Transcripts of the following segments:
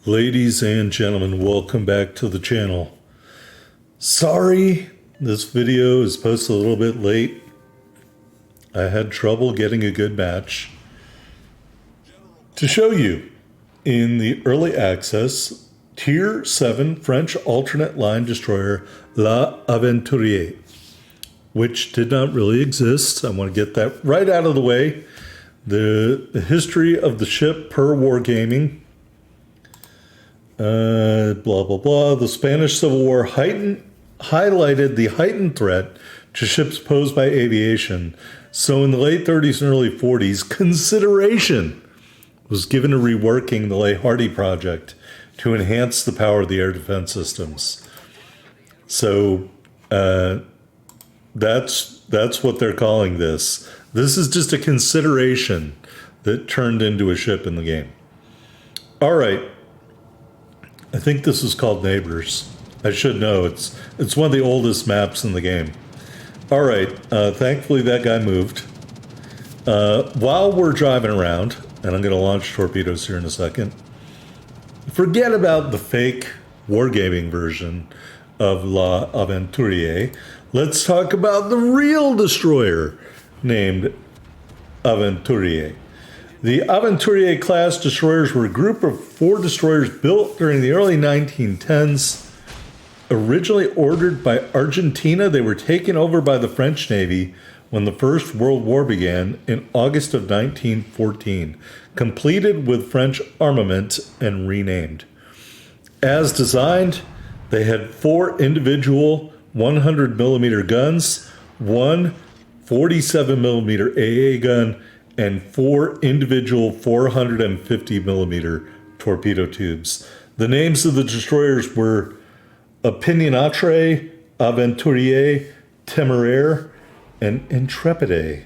Ladies and gentlemen, welcome back to the channel. Sorry, this video is posted a little bit late. I had trouble getting a good match to show you in the early access Tier 7 French alternate line destroyer L'Aventurier, which did not really exist. I want to get that right out of the way. The history of the ship per Wargaming. Blah, blah, blah. The Spanish Civil War highlighted the heightened threat to ships posed by aviation. So in the late 30s and early 40s, consideration was given to reworking the Leigh Hardy project to enhance the power of the air defense systems. So that's what they're calling this. This is just a consideration that turned into a ship in the game. All right. I think this is called Neighbors. I should know. It's one of the oldest maps in the game. All right. Thankfully, that guy moved. While we're driving around, and I'm going to launch torpedoes here in a second, forget about the fake wargaming version of L'Aventurier. Let's talk about the real destroyer named Aventurier. The Aventurier class destroyers were a group of 4 destroyers built during the early 1910s. Originally ordered by Argentina, they were taken over by the French Navy when the First World War began in August of 1914, completed with French armament and renamed. As designed, they had 4 individual 100mm guns, 1 47mm AA gun, and 4 individual 450mm torpedo tubes. The names of the destroyers were Opinionatre, Aventurier, Temeraire, and Intrepide.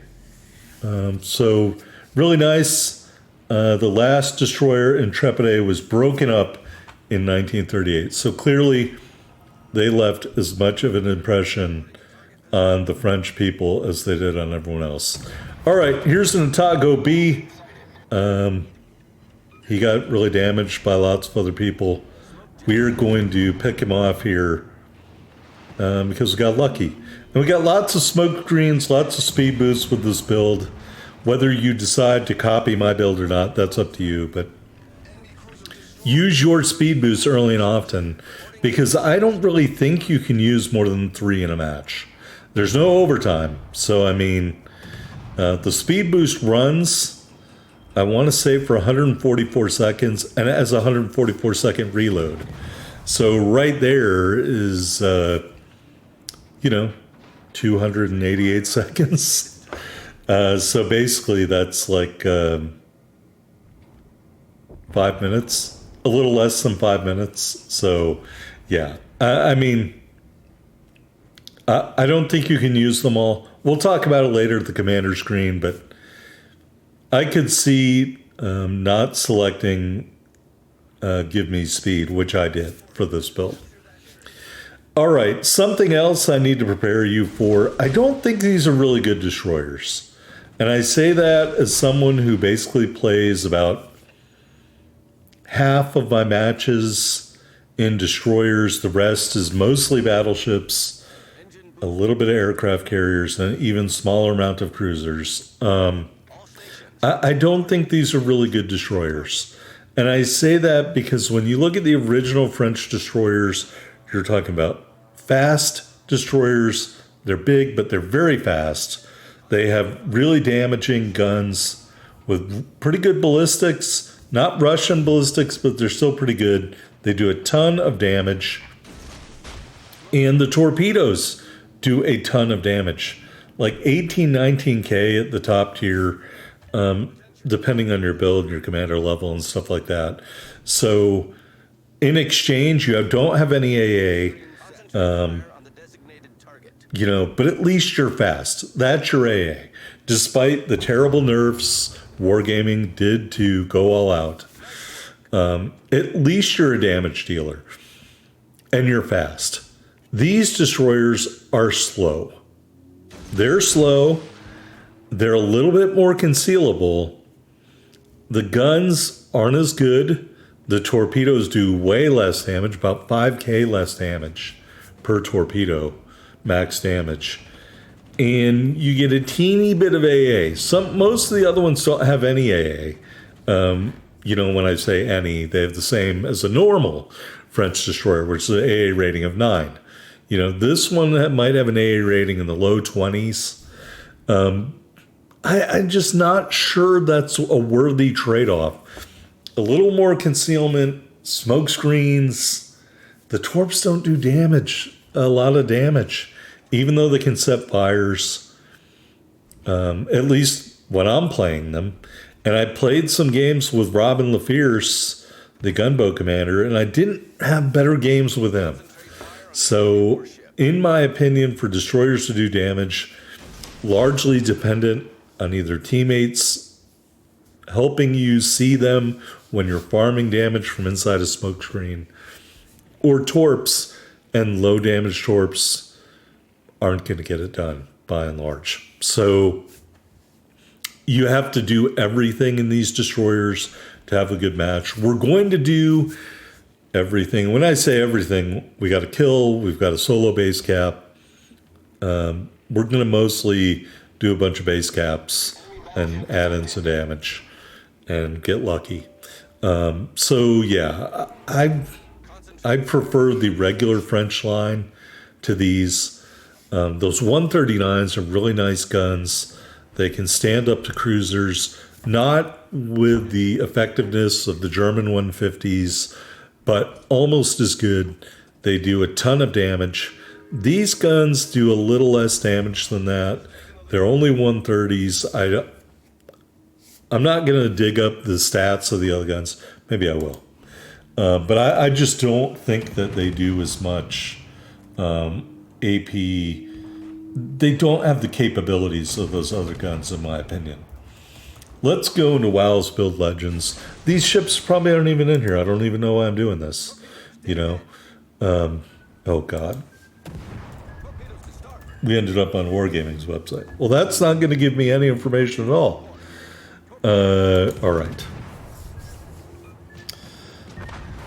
So really nice. The last destroyer, Intrepide, was broken up in 1938. So clearly they left as much of an impression on the French people as they did on everyone else. All right, here's an Otago B. He got really damaged by lots of other people. We're going to pick him off here because we got lucky. And we got lots of smoke screens, lots of speed boosts with this build. Whether you decide to copy my build or not, that's up to you. But use your speed boosts early and often, because I don't really think you can use more than 3 in a match. There's no overtime. So, I mean, the speed boost runs, I want to say, for 144 seconds, and it has a 144-second reload. So right there is, 288 seconds. So basically that's like 5 minutes, a little less than 5 minutes. So, yeah, I mean, I don't think you can use them all. We'll talk about it later at the commander screen, but I could see not selecting Give Me Speed, which I did for this build. All right, something else I need to prepare you for. I don't think these are really good destroyers. And I say that as someone who basically plays about half of my matches in destroyers. The rest is mostly battleships, a little bit of aircraft carriers, and an even smaller amount of cruisers. I don't think these are really good destroyers. And I say that because when you look at the original French destroyers, you're talking about fast destroyers. They're big, but they're very fast. They have really damaging guns with pretty good ballistics. Not Russian ballistics, but they're still pretty good. They do a ton of damage. And the torpedoes do a ton of damage, like 18, 19K at the top tier, depending on your build, your commander level, and stuff like that. So in exchange, you don't have any AA, but at least you're fast. That's your AA. Despite the terrible nerfs Wargaming did to go all out, at least you're a damage dealer, and you're fast. These destroyers are slow. They're slow. They're a little bit more concealable. The guns aren't as good. The torpedoes do way less damage, about 5k less damage per torpedo, max damage. And you get a teeny bit of AA. Most of the other ones don't have any AA. When I say any, they have the same as a normal French destroyer, which is an AA rating of 9. This one might have an AA rating in the low 20s. I'm just not sure that's a worthy trade-off. A little more concealment, smoke screens. The torps don't do a lot of damage, even though they can set fires, at least when I'm playing them. And I played some games with Robin LaFierce, the gunboat commander, and I didn't have better games with him. So, in my opinion, for destroyers to do damage, largely dependent on either teammates helping you see them when you're farming damage from inside a smoke screen, or torps, and low damage torps aren't going to get it done by and large. So you have to do everything in these destroyers to have a good match. We're going to do everything. When I say everything, we got a kill, we've got a solo base cap. We're going to mostly do a bunch of base caps and add in some damage and get lucky. So yeah, I prefer the regular French line to these. Those 139s are really nice guns. They can stand up to cruisers, not with the effectiveness of the German 150s, but almost as good. They do a ton of damage. These guns do a little less damage than that. They're only 130s. I'm not going to dig up the stats of the other guns. Maybe I will. But I just don't think that they do as much AP. They don't have the capabilities of those other guns, in my opinion. Let's go into WoW's Build Legends. These ships probably aren't even in here. I don't even know why I'm doing this. Oh, God. We ended up on Wargaming's website. Well, that's not going to give me any information at all. All right.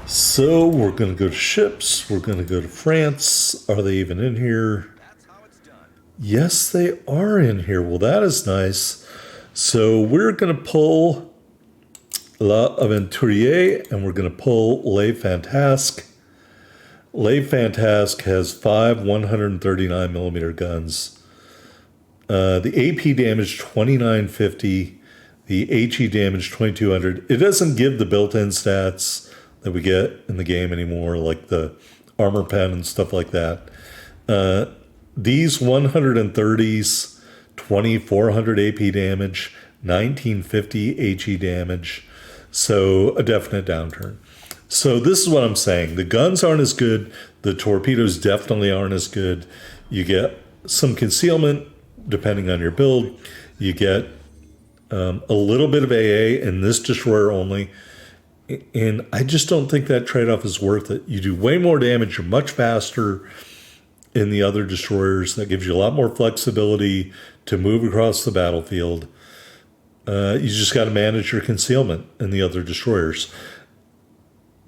So we're going to go to ships. We're going to go to France. Are they even in here? Yes, they are in here. Well, that is nice. So we're going to pull La Aventurier and we're going to pull Le Fantasque. Le Fantasque has 5 139 millimeter guns. The AP damage 2950. The HE damage 2200. It doesn't give the built-in stats that we get in the game anymore, like the armor pen and stuff like that. These 130s, 2400 AP damage, 1950 HE damage. So a definite downturn. So this is what I'm saying. The guns aren't as good. The torpedoes definitely aren't as good. You get some concealment depending on your build. You get a little bit of AA in this destroyer only. And I just don't think that trade-off is worth it. You do way more damage. You're much faster in the other destroyers. That gives you a lot more flexibility to move across the battlefield. You just got to manage your concealment in the other destroyers.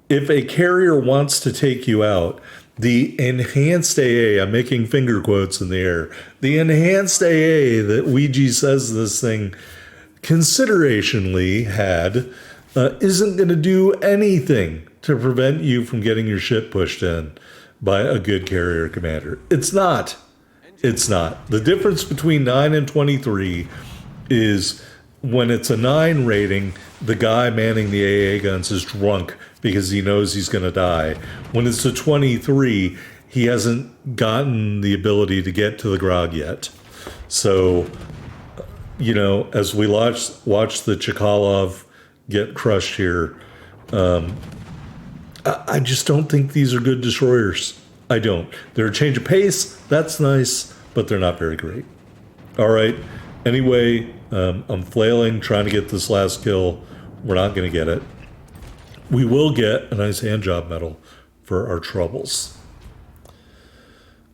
If a carrier wants to take you out, the enhanced AA, I'm making finger quotes in the air, the enhanced AA that Ouija says this thing considerationally had isn't going to do anything to prevent you from getting your ship pushed in by a good carrier commander. It's not. It's not. The difference between 9 and 23 is when it's a 9 rating, the guy manning the AA guns is drunk because he knows he's going to die. When it's a 23, he hasn't gotten the ability to get to the grog yet. So, as we watch the Chkalov get crushed here, I just don't think these are good destroyers. I don't. They're a change of pace. That's nice, but they're not very great. All right. Anyway, I'm flailing, trying to get this last kill. We're not going to get it. We will get a nice hand job medal for our troubles.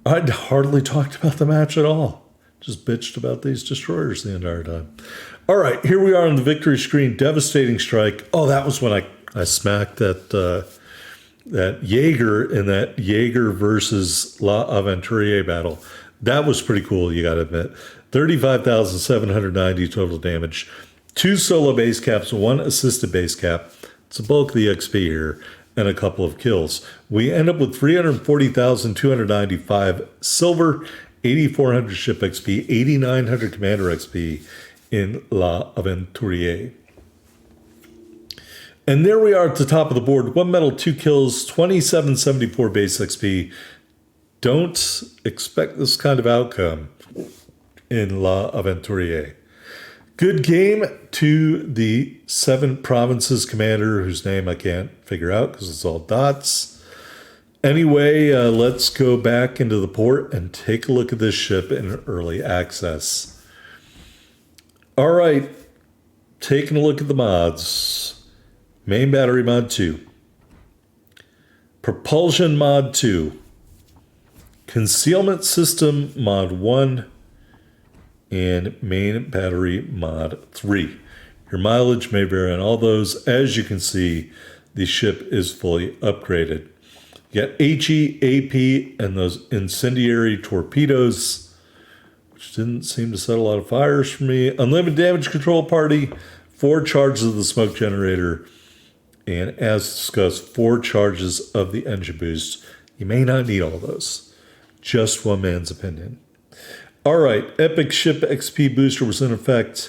I'd hardly talked about the match at all. Just bitched about these destroyers the entire time. All right, here we are on the victory screen. Devastating strike. Oh, that was when I I smacked that Jaeger in that Jaeger versus La Aventurier battle. That was pretty cool, you gotta admit. 35,790 total damage. 2 solo base caps, 1 assisted base cap. It's the bulk of the XP here, and a couple of kills. We end up with 340,295 silver, 8,400 ship XP, 8,900 commander XP in La Aventurier. And there we are at the top of the board. 1 medal, 2 kills, 2774 base XP. Don't expect this kind of outcome in La Aventurier. Good game to the 7 provinces commander, whose name I can't figure out because it's all dots. Anyway, let's go back into the port and take a look at this ship in early access. All right, taking a look at the mods. Main battery mod 2. Propulsion mod 2. Concealment system mod 1. And main battery mod 3. Your mileage may vary on all those. As you can see, the ship is fully upgraded. You got HE, AP, and those incendiary torpedoes, which didn't seem to set a lot of fires for me. Unlimited damage control party, 4 charges of the smoke generator, and as discussed, 4 charges of the engine boost. You may not need all those. Just one man's opinion. All right, Epic Ship XP Booster was in effect,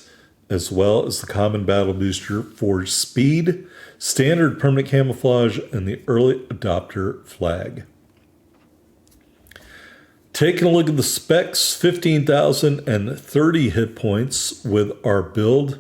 as well as the Common Battle Booster for Speed, Standard Permanent Camouflage, and the Early Adopter Flag. Taking a look at the specs, 15,030 hit points with our build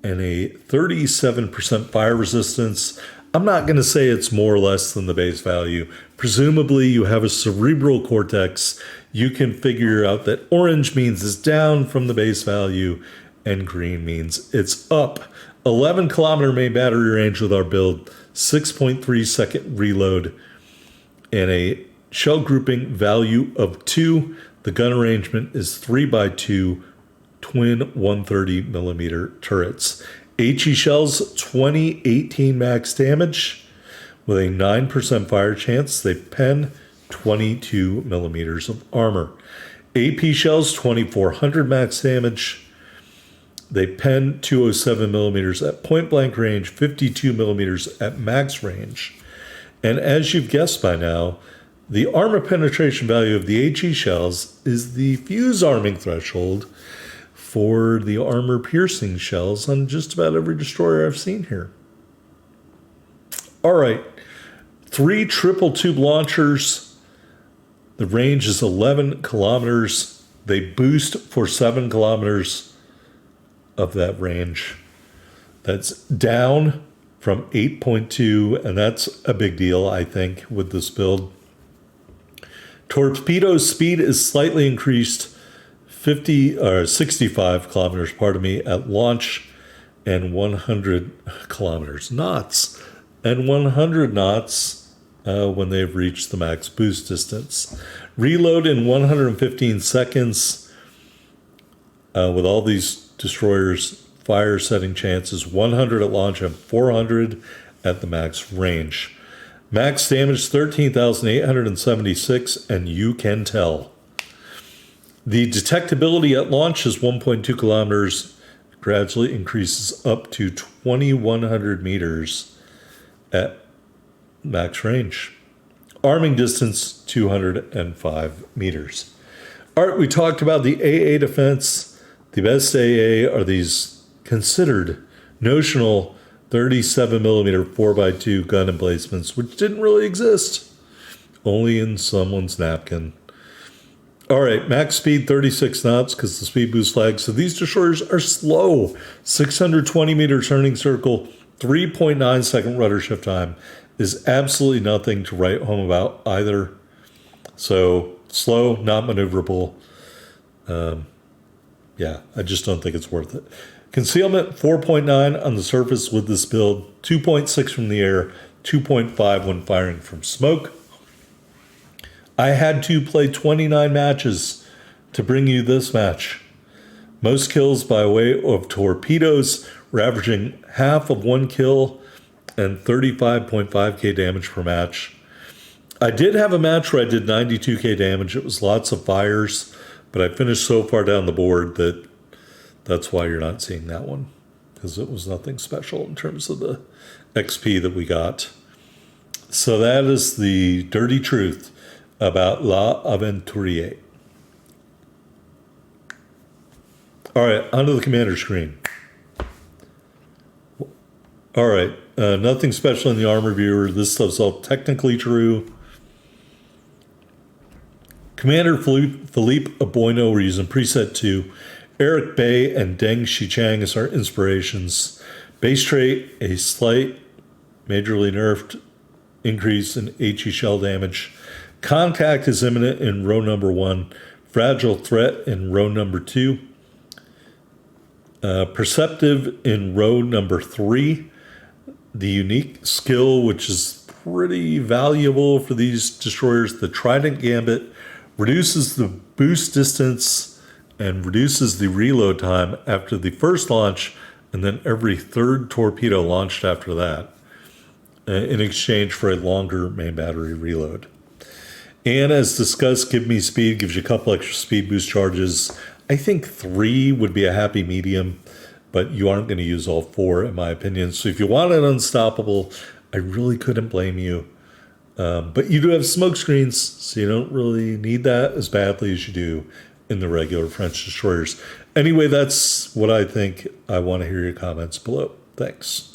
and a 37% fire resistance. I'm not going to say it's more or less than the base value. Presumably you have a cerebral cortex. You can figure out that orange means it's down from the base value and green means it's up. 11 kilometer main battery range with our build, 6.3 second reload, and a shell grouping value of 2. The gun arrangement is 3x2 twin 130 millimeter turrets. HE shells, 2018 max damage with a 9% fire chance. They pen 22 millimeters of armor. AP shells, 2400 max damage. They pen 207 millimeters at point blank range, 52 millimeters at max range. And as you've guessed by now, the armor penetration value of the HE shells is the fuse arming threshold for the armor piercing shells on just about every destroyer I've seen here. All right, 3 triple tube launchers. The range is 11 kilometers. They boost for 7 kilometers of that range. That's down from 8.2, and that's a big deal, I think, with this build. Torpedo speed is slightly increased, 65 kilometers, at launch, and 100 knots, and 100 knots when they've reached the max boost distance. Reload in 115 seconds. With all these destroyers, fire setting chances 100 at launch and 400 at the max range. Max damage 13,876, and you can tell. The detectability at launch is 1.2 kilometers, gradually increases up to 2,100 meters at max range. Arming distance 205 meters. All right, we talked about the AA defense. The best AA are these considered notional 37 millimeter 4x2 gun emplacements, which didn't really exist, only in someone's napkin. All right, max speed 36 knots because the speed boost flag. So these destroyers are slow. 620 meter turning circle, 3.9 second rudder shift time is absolutely nothing to write home about either. So slow, not maneuverable. Yeah, I just don't think it's worth it. Concealment 4.9 on the surface with this build, 2.6 from the air, 2.5 when firing from smoke. I had to play 29 matches to bring you this match. Most kills by way of torpedoes. We're averaging half of 1 kill and 35.5k damage per match. I did have a match where I did 92k damage. It was lots of fires, but I finished so far down the board that that's why you're not seeing that one, because it was nothing special in terms of the XP that we got. So that is the dirty truth about La Aventurier. All right, onto the commander screen. All right, nothing special in the armor viewer. This stuff's all technically true. Commander Philippe Aboino, we're using preset 2. Eric Bay and Deng Shichang as our inspirations. Base trait, a slight, majorly nerfed increase in HE shell damage. Contact is imminent in row number 1. Fragile threat in row number 2. Perceptive in row number 3. The unique skill, which is pretty valuable for these destroyers, the Trident Gambit, reduces the boost distance and reduces the reload time after the first launch, and then every third torpedo launched after that, in exchange for a longer main battery reload. And as discussed, Give Me Speed gives you a couple extra speed boost charges. I think 3 would be a happy medium, but you aren't going to use all 4, in my opinion. So if you want an unstoppable, I really couldn't blame you. But you do have smoke screens, so you don't really need that as badly as you do in the regular French destroyers. Anyway, that's what I think. I want to hear your comments below. Thanks.